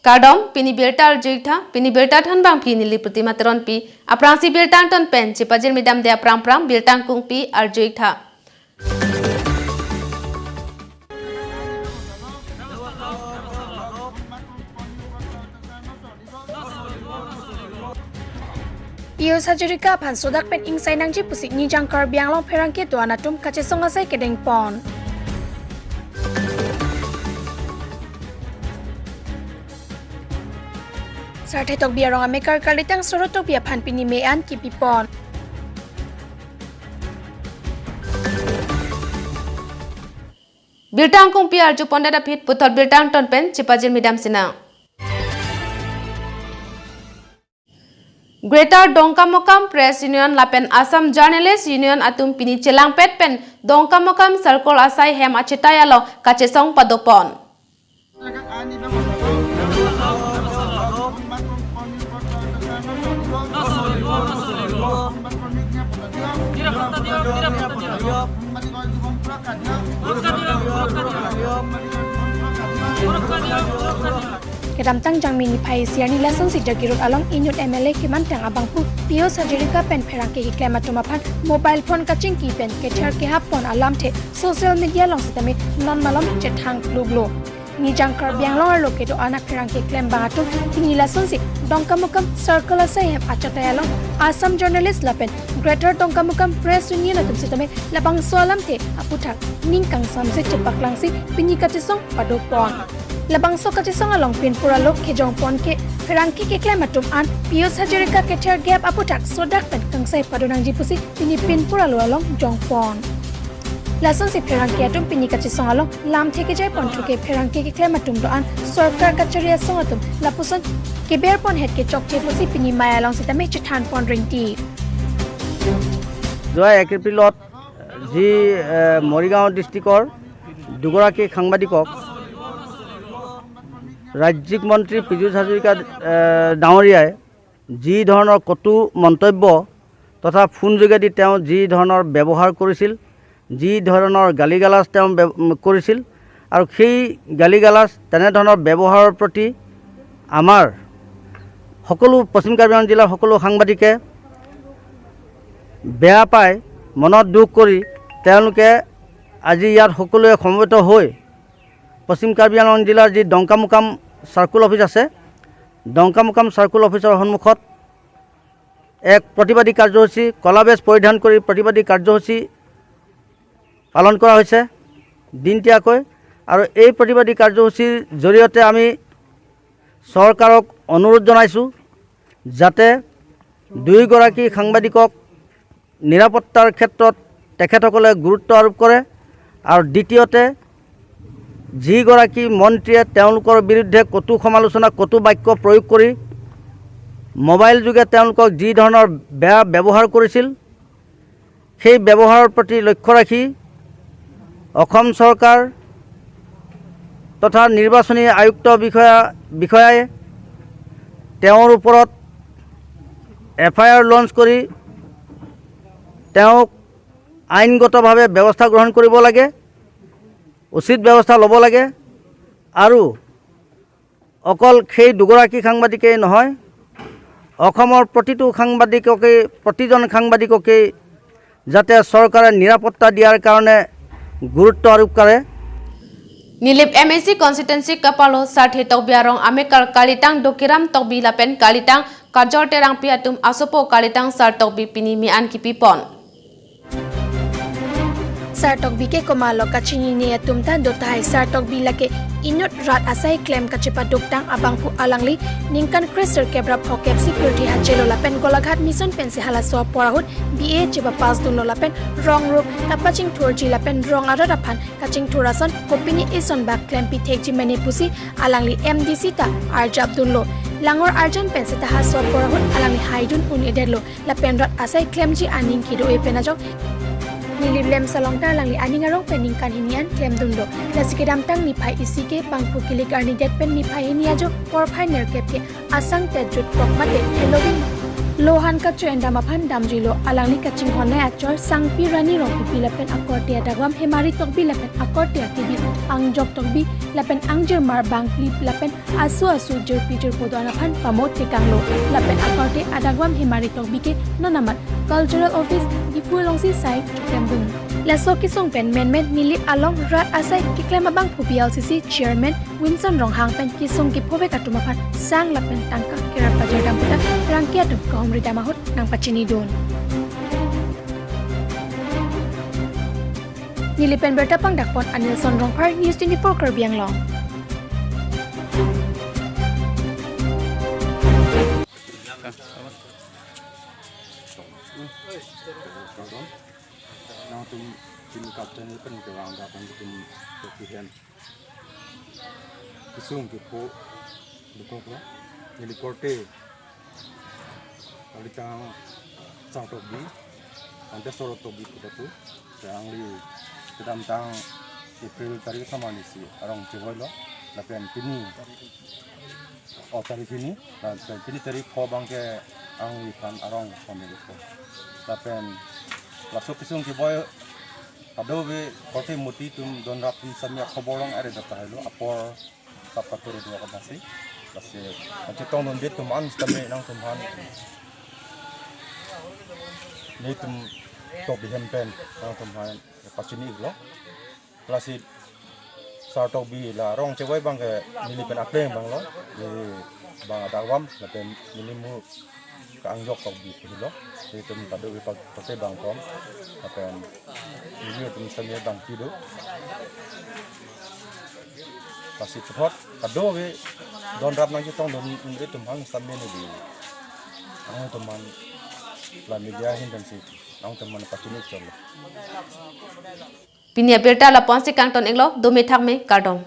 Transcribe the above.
Kardom pini beltar jita pini beltar than bang pini li Pratima teron pi aprangsi beltang ton pen cipajil midam de aprang prang beltang kung pi arjita. Iyo sajurika pan sodak pen insai nangji pusik ni jangkar biang long perang ke tuan atum kace songa sai kedeng pon. Sarte tok biarong amekar kalitang sorotok bia pan pini mean ki pipon. Beltang kung pi arju ponda dapit putot beltang ton pen cipajil midam sina. Greater Dongkamokam Press Union Lapen Assam Journalist Union atum pini celang pet pen Dongkamokam Circle Asai hem acetayalo kacesong padopon. Kedam tang jang mini pai siani lason si jagirut along inyut MLA kiman tang abang pu pio sajurika pen perang ke hiklema tumapan mobile phone kaching ki pen ke thar ke hapon alam the social media long sitame non malom chethang gluglo ni jangkar biang long lo ke do anak perang ke klem bangatu ni lason si Dongkamokam Circle Asai hem achatayalong Assam Journalist Lapen Greater Dongkamokam Press Union atum sitame labang soalam the aputhak ningkang samse chepak langsi pinikati song padopon labang so kachisong along pinpura lok kejong pon ke perangki ke klematum an Pius Hajarika ke ter gap aputak sodak pen kangsai padunang jipusi pini pinpura lo along jong pon lason si perangki atum pini kachisong along lam theke jai pon thuke perangki ke klematum do an sarkar kacharia song atum lapuson ke ber pon het ke chok chepusi pini maya along sitame chethan pon ringti joy ekipilot ji Morigaon districtor dugoraki সাংবাদিকক ৰাজ্যিক মন্ত্ৰী পীযুষ হাজৰিকা ডাঙৰীয়াই যি ধৰণৰ কটু মন্তব্য তথা phone যোগেদি তেওঁ যি ধৰণৰ ব্যৱহাৰ কৰিছিল যি ধৰণৰ গালিগালাজ তেওঁ কৰিছিল আৰু সেই গালিগালাজ তেনে ধৰণৰ ব্যৱহাৰৰ প্ৰতি আমাৰ সকলো পশ্চিম কাৰ্বি আংলং জিলাৰ সকলো সাংবাদিকে বেয়া পায় মনত দুখ কৰি তেওঁলোকে আজি ইয়াত সকলোৱে সমবেত হৈ পশ্চিম কাৰ্বি আংলং জিলাৰ যি Dongkamokam সাৰ্কুল অফিস আছে Dongkamokam সাৰ্কুল অফিসৰ সন্মুখত এক প্ৰতিবাদী কাৰ্যসূচী কলাবেশ পৰিধান কৰি প্ৰতিবাদী কাৰ্যসূচী পালন কৰা হৈছে দিনটিয়াকৈ আৰু এই প্ৰতিবাদী কাৰ্যসূচীৰ জৰিয়তে আমি চৰকাৰক অনুৰোধ জনাইছোঁ যাতে দুইগৰাকী সাংবাদিকক নিৰাপত্তাৰ ক্ষেত্ৰত তেখেতসকলে গুৰুত্ব আৰোপ কৰে আৰু দ্বিতীয়তে যিগৰাকী মন্ত্ৰীয়ে তেওঁলোকৰ বিৰুদ্ধে কটু সমালোচনা কটু বাক্য প্ৰয়োগ কৰি মোবাইল যোগে তেওঁলোকক যি ধৰণৰ বেয়া ব্যৱহাৰ কৰিছিল সেই ব্যৱহাৰৰ প্ৰতি লক্ষ্য ৰাখি অসম চৰকাৰ তথা নিৰ্বাচনী আয়ুক্ত বিষয়াই তেওঁৰ ওপৰত FIR লঞ্চ কৰি তেওঁক আইনগতভাৱে ব্যৱস্থা গ্ৰহণ কৰিব লাগে উচিত ব্যৱস্থা ল'ব লাগে আৰু অকল সেই দুগৰাকী সাংবাদিকেই নহয় অসমৰ প্ৰতিজন সাংবাদিককে যাতে চৰকাৰে নিৰাপত্তা দিয়াৰ কাৰণে গুৰুত্ব আৰোপ কৰে Nilip MSC constituency kapalo sarthe tokbiarong amekar kalitang dokiram tokbi lapen kalitang karjor terang piatum asopo kalitang sar tokbi pini mian kipipon Sartok bike komalo kachini ni atumta dotai sartok bilake inut rat asai claim kachepa duktang abangpu alangli ningkan krister kebra phokep security hachelo lapen golaghat mission pensi hala so porahut BA cheba pas dun lapen rong rup kapaching thorji lapen rong araphan kaching thorason kopini ison bak claim pi thekji mane pusi alangli MDC ta arjab dunlo langor arjan pensi ta ha so porahut alangli haidun uni edelo lapen rat asai claim ji aning kido e penajok Nililem salongta langli aningarong peningkan hinian klem dundo lasikidam tang nipai isike pangpu kilik arni det pen nipai hiniajo por final kepke asang tejut prokmate Halloween Lohan ka cuy enda mapan damjilo alang ni kacing honai acor sang pirani rong pipi lapen akortia dagwam hemari tokbi lapen akortia tibi angjok tokbi lapen angjer mar bang klip lapen asu jer pijur podo anapan pamot tekanglo lapen akortia adagwam hemari tokbi ke nonamat cultural office di Pulongsi side Tembung. Laso kisong pen men nilip along rat asai kiklem abang PLCC chairman Winston Ronghang pen kisong kipobe katumapan sang lapen tangka kira pajar damputa rangkia tum kaum rida mahut nang pacini don. Nilipen bertapang dakpon Anilson Rongpar News 24 Kerbiang Long. Now to tim kapten pen ke wang dapan tim pilihan kisung ke po dukok lo jadi korte kali tang sang tobi ante sorot tobi kita tu yang li kedam tang April tarik sama ni si arong cewek lo lapian kini tarik ini dan kini tarik kau bangke ang li kan arong pemilik ko lapian Lasuk kisung ki boy adobe korte muti tum don rapin samya khoborong are data helo apor tapaturi dua kadasi lasi acetong don bit tum an stame nang tum han ni tum to bihen pen nang tum han pachini lo lasi sarto bi la rong chewai bang ke nili pen akleng bang lo ni bang adawam la pen nilimu ka angjok ko bi lo itu pada pakai bangkom apa yang ini itu misalnya bang tidur pasti cepat kado we don rap nanti tong don itu teman sambil ni di ang teman la media hindan si ang teman pacuni colo Pinia berta la ponsi kangton englo 2 meter me kardom